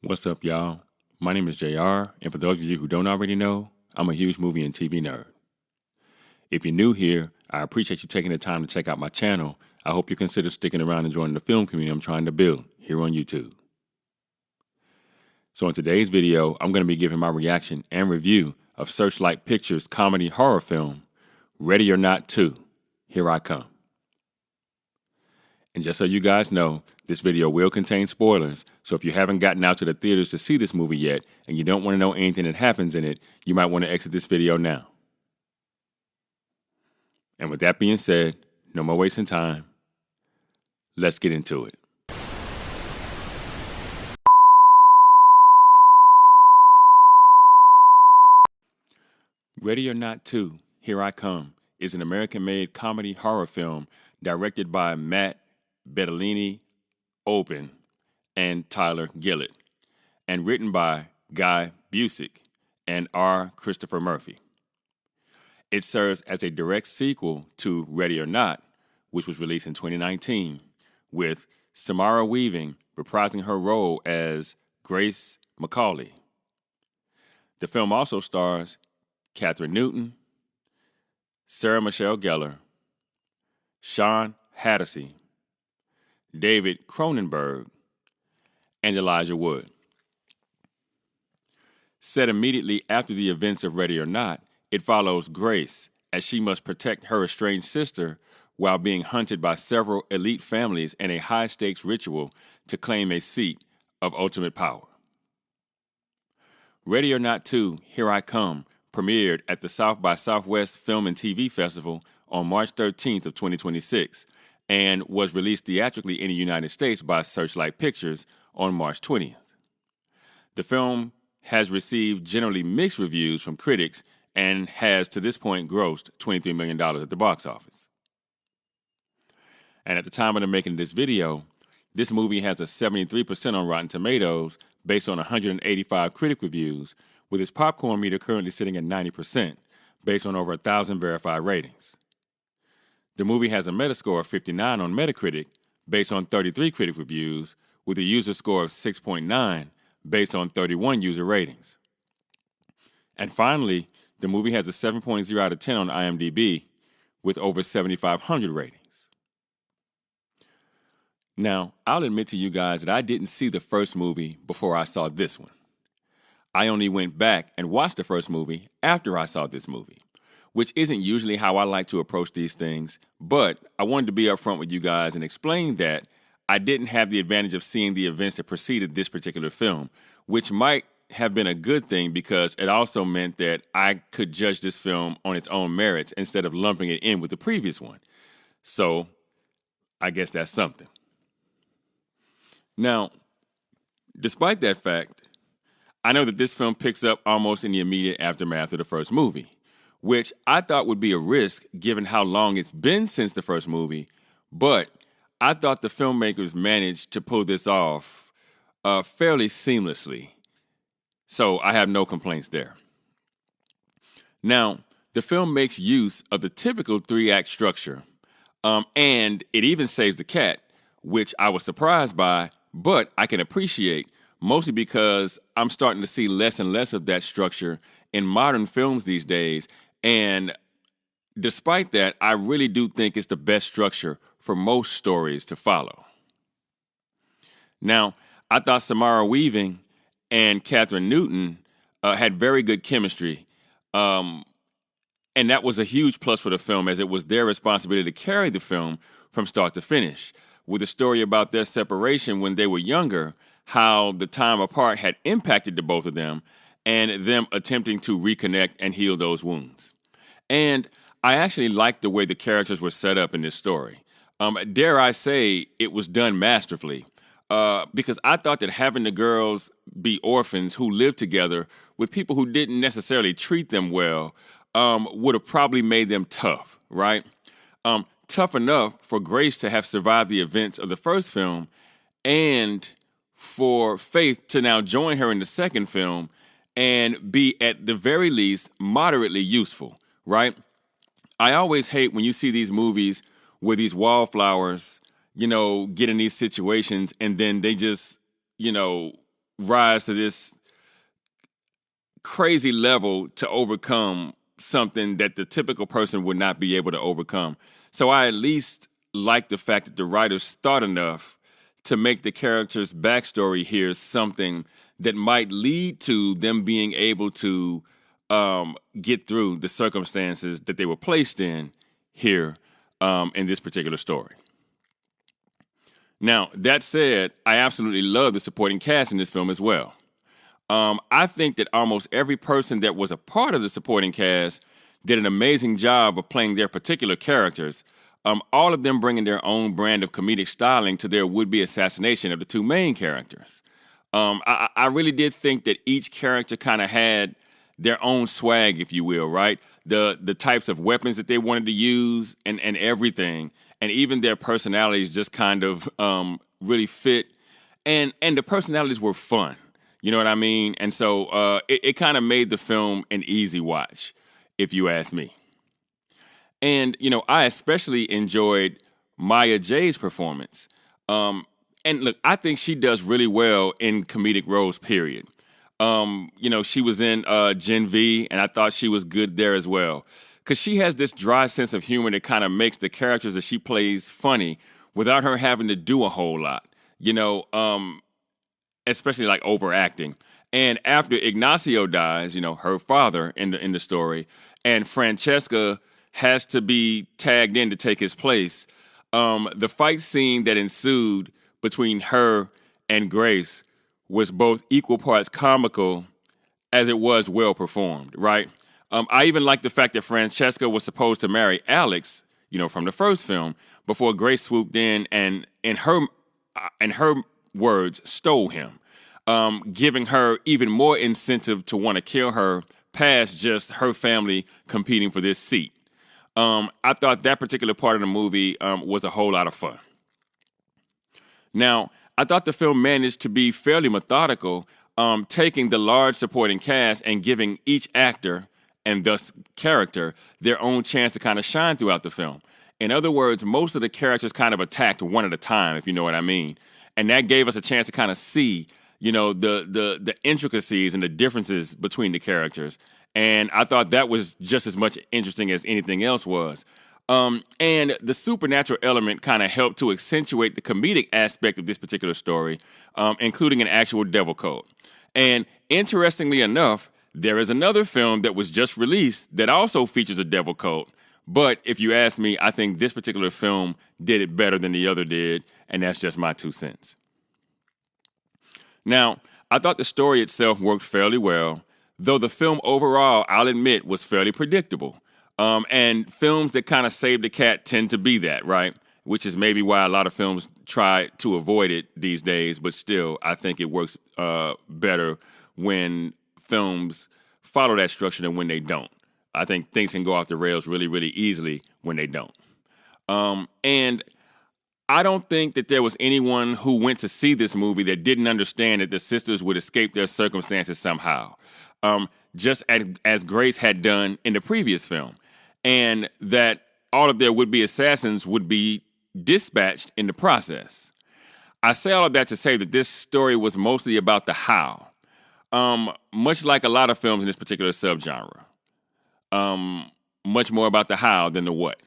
What's up, y'all? My name is JR, and for those of you who don't already know, I'm a huge movie and TV nerd. If you're new here, I appreciate you taking the time to check out my channel. I hope you consider sticking around and joining the film community I'm trying to build here on YouTube. So in today's video, I'm going to be giving my reaction and review of Searchlight Pictures' comedy horror film, Ready or Not 2, Here I Come. And just so you guys know, this video will contain spoilers, so if you haven't gotten out to the theaters to see this movie yet and you don't want to know anything that happens in it, you might want to exit this video now. And with that being said, no more wasting time. Let's get into it. Ready or Not 2, Here I Come is an American-made comedy horror film directed by Matt Bettolini Open and Tyler Gillett, and written by Guy Busick and R. Christopher Murphy. It serves as a direct sequel to Ready or Not, which was released in 2019, with Samara Weaving reprising her role as Grace McCauley. The film also stars Katherine Newton, Sarah Michelle Gellar, Sean Hattersley, David Cronenberg, and Elijah Wood. Set immediately after the events of Ready or Not, it follows Grace as she must protect her estranged sister while being hunted by several elite families in a high-stakes ritual to claim a seat of ultimate power. Ready or Not 2, Here I Come premiered at the South by Southwest Film and TV Festival on March 13th of 2026 and was released theatrically in the United States by Searchlight Pictures on March 20th. The film has received generally mixed reviews from critics and has to this point grossed $23 million at the box office. And at the time of the making of this video, this movie has a 73% on Rotten Tomatoes based on 185 critic reviews, with its popcorn meter currently sitting at 90% based on over 1,000 verified ratings. The movie has a Metascore of 59 on Metacritic based on 33 critic reviews, with a user score of 6.9 based on 31 user ratings. And finally, the movie has a 7.0 out of 10 on IMDb with over 7,500 ratings. Now, I'll admit to you guys that I didn't see the first movie before I saw this one. I only went back and watched the first movie after I saw this movie, which isn't usually how I like to approach these things, but I wanted to be upfront with you guys and explain that I didn't have the advantage of seeing the events that preceded this particular film, which might have been a good thing because it also meant that I could judge this film on its own merits instead of lumping it in with the previous one. So I guess that's something. Now, despite that fact, I know that this film picks up almost in the immediate aftermath of the first movie, which I thought would be a risk given how long it's been since the first movie, but I thought the filmmakers managed to pull this off fairly seamlessly. So I have no complaints there. Now, the film makes use of the typical three-act structure, and it even saves the cat, which I was surprised by, but I can appreciate, mostly because I'm starting to see less and less of that structure in modern films these days. And despite that, I really do think it's the best structure for most stories to follow. Now, I thought Samara Weaving and Katherine Newton had very good chemistry. And that was a huge plus for the film, as it was their responsibility to carry the film from start to finish, with a story about their separation when they were younger, how the time apart had impacted the both of them, and them attempting to reconnect and heal those wounds. And I actually liked the way the characters were set up in this story. Dare I say, it was done masterfully, because I thought that having the girls be orphans who lived together with people who didn't necessarily treat them well would have probably made them tough, right? Tough enough for Grace to have survived the events of the first film, and for Faith to now join her in the second film and be, at the very least, moderately useful, right? I always hate when you see these movies where these wallflowers, get in these situations and then they just, rise to this crazy level to overcome something that the typical person would not be able to overcome. So I at least like the fact that the writers thought enough to make the character's backstory here something that might lead to them being able to get through the circumstances that they were placed in here in this particular story. Now, that said, I absolutely love the supporting cast in this film as well. I think that almost every person that was a part of the supporting cast did an amazing job of playing their particular characters, all of them bringing their own brand of comedic styling to their would-be assassination of the two main characters. I really did think that each character kind of had their own swag, if you will, right? The types of weapons that they wanted to use and everything, and even their personalities just kind of really fit, and the personalities were fun. You know what I mean? And so it kind of made the film an easy watch, if you ask me. And, you know, I especially enjoyed Maya J's performance. And look, I think she does really well in comedic roles, period. You know, she was in Gen V, and I thought she was good there as well. Because she has this dry sense of humor that kind of makes the characters that she plays funny without her having to do a whole lot. You know, especially like overacting. And after Ignacio dies, you know, her father in the story, and Francesca has to be tagged in to take his place, the fight scene that ensued between her and Grace was both equal parts comical as it was well performed, right? I even like the fact that Francesca was supposed to marry Alex, you know, from the first film, before Grace swooped in and in her words, stole him, giving her even more incentive to want to kill her past just her family competing for this seat. I thought that particular part of the movie was a whole lot of fun. Now, I thought the film managed to be fairly methodical, taking the large supporting cast and giving each actor, and thus character, their own chance to kind of shine throughout the film. In other words, most of the characters kind of attacked one at a time, if you know what I mean. And that gave us a chance to kind of see, you know, the intricacies and the differences between the characters. And I thought that was just as much interesting as anything else was. And the supernatural element kind of helped to accentuate the comedic aspect of this particular story, including an actual devil cult. And interestingly enough, there is another film that was just released that also features a devil cult. But if you ask me, I think this particular film did it better than the other did, and that's just my 2 cents. Now, I thought the story itself worked fairly well, though the film overall, I'll admit, was fairly predictable. And films that kind of save the cat tend to be that, right? Which is maybe why a lot of films try to avoid it these days, but still, I think it works better when films follow that structure than when they don't. I think things can go off the rails really, really easily when they don't. And I don't think that there was anyone who went to see this movie that didn't understand that the sisters would escape their circumstances somehow, just as Grace had done in the previous film, and that all of their would-be assassins would be dispatched in the process. I say all of that to say that this story was mostly about the how, much like a lot of films in this particular subgenre. Much more about the how than the what.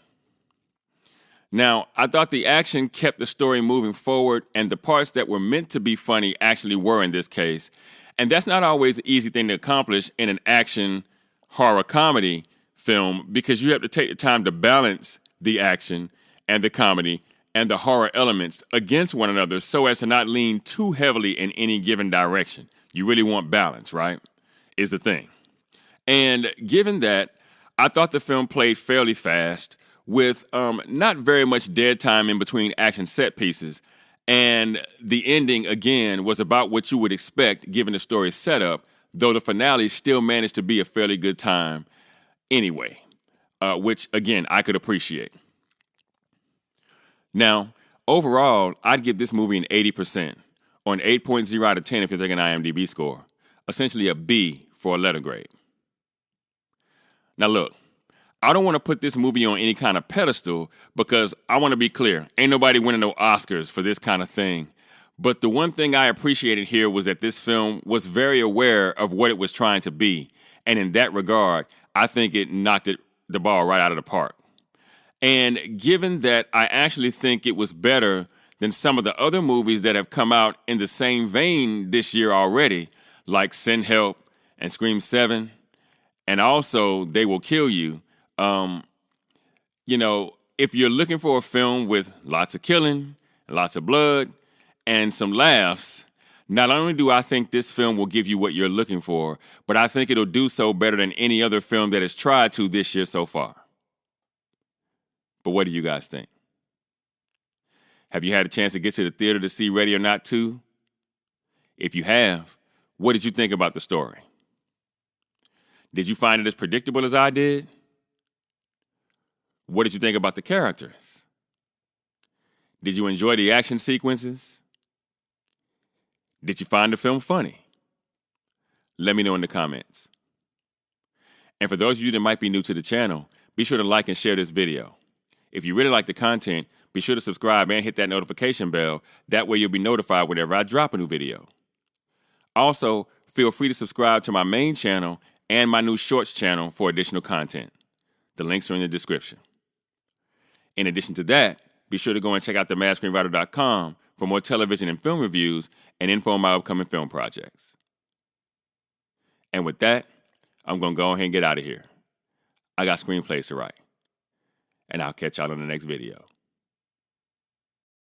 Now, I thought the action kept the story moving forward, and the parts that were meant to be funny actually were in this case. And that's not always an easy thing to accomplish in an action horror comedy film, because you have to take the time to balance the action and the comedy and the horror elements against one another so as to not lean too heavily in any given direction. You really want balance, right? Is the thing. And given that, I thought the film played fairly fast with not very much dead time in between action set pieces. And the ending, again, was about what you would expect given the story's setup, though the finale still managed to be a fairly good time anyway, which, again, I could appreciate. Now, overall, I'd give this movie an 80%, or an 8.0 out of 10 if you're taking an IMDb score, essentially a B for a letter grade. Now look, I don't want to put this movie on any kind of pedestal because I want to be clear. Ain't nobody winning no Oscars for this kind of thing. But the one thing I appreciated here was that this film was very aware of what it was trying to be. And in that regard, I think it knocked the ball right out of the park. And given that I actually think it was better than some of the other movies that have come out in the same vein this year already, like Send Help and Scream 7, and also They Will Kill You, if you're looking for a film with lots of killing, lots of blood, and some laughs, not only do I think this film will give you what you're looking for, but I think it'll do so better than any other film that has tried to this year so far. But what do you guys think? Have you had a chance to get to the theater to see Ready or Not 2? If you have, what did you think about the story? Did you find it as predictable as I did? What did you think about the characters? Did you enjoy the action sequences? Did you find the film funny? Let me know in the comments. And for those of you that might be new to the channel, be sure to like and share this video. If you really like the content, be sure to subscribe and hit that notification bell. That way you'll be notified whenever I drop a new video. Also, feel free to subscribe to my main channel and my new shorts channel for additional content. The links are in the description. In addition to that, be sure to go and check out themaskscreenwriter.com for more television and film reviews and info on my upcoming film projects. And with that, I'm going to go ahead and get out of here. I got screenplays to write. And I'll catch y'all in the next video.